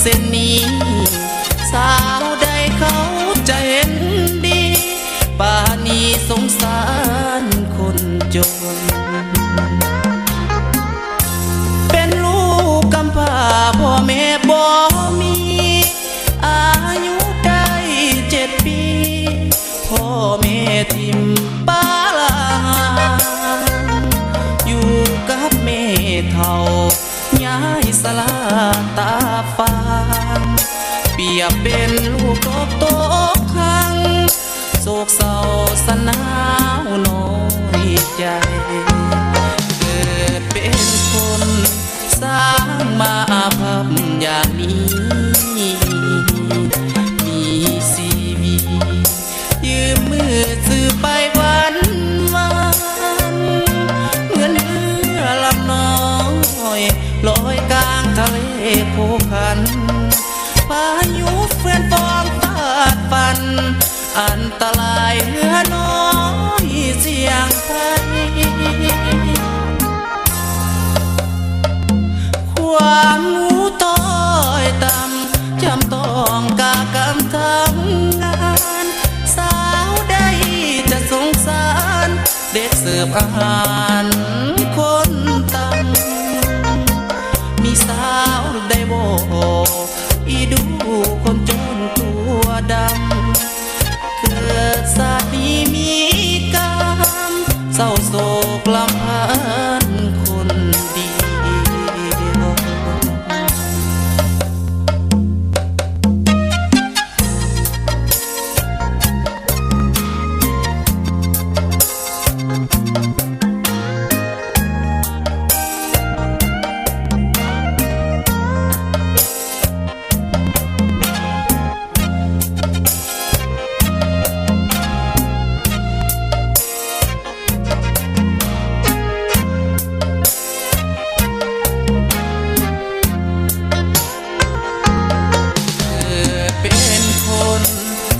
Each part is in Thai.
เส้นนี้สาวใดเขาจะเห็นดีป่านี้สงสารคนจนเป็นลูกกำพร้าพ่อแม่บ่มีอายุได้7 ปีพ่อแม่ทิมป้าลาอยู่กับแม่เฒ่าย้ายสลาตาฟางเปรียบเป็นลูกตกขังโศกเศร้าสนาวน้อยใจเกิดเป็นคนสร้างมาพับอย่างนี้มีชีวิตยืมมือซื้อไปวันเหมือนเรือลำน้อยลอยกลางทะเลผูกพันพายุเฟื่อนฟองฟาดฟันอันตรายเหลือน้อยเสี่ยงภัยความหูต้อยต่ำจำต้องกากำทำงานสาวใดจะสงสารเด็กเสิร์ฟอาหารคนต่ำมีสาวได้บอกอีดูคนจนตัวดำเกิดศาสตร์นี้มีกรรมเศร้าโศกลำพันคนเดียว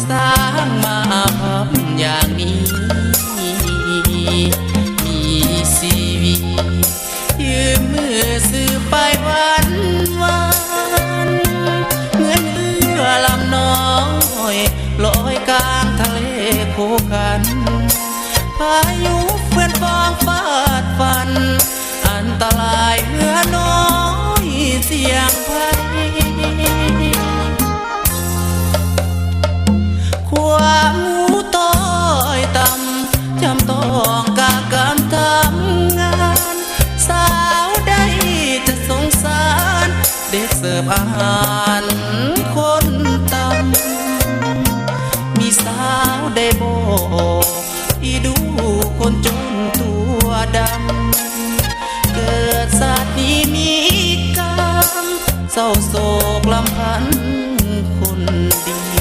สร้างมาพับอย่างนี้มีชีวิตยืมมือซื้อไปวันเหมือนเรือลำน้อยลอยกลางทะเลผูกพันพายุเฟื่อนฟองฟาดฟันอันตรายเหลือน้อยเสี่ยงภัยความหูต้อยต่ำจำต้องกากำทำงานสาวใดจะสงสารเด็กเสิร์ฟอาหารคนต่ำมีสาวได้บอกอีดูคนจนตัวดำเกิดศาสตร์นี้มีกรรมเศร้าโศกลำพันคนเดียว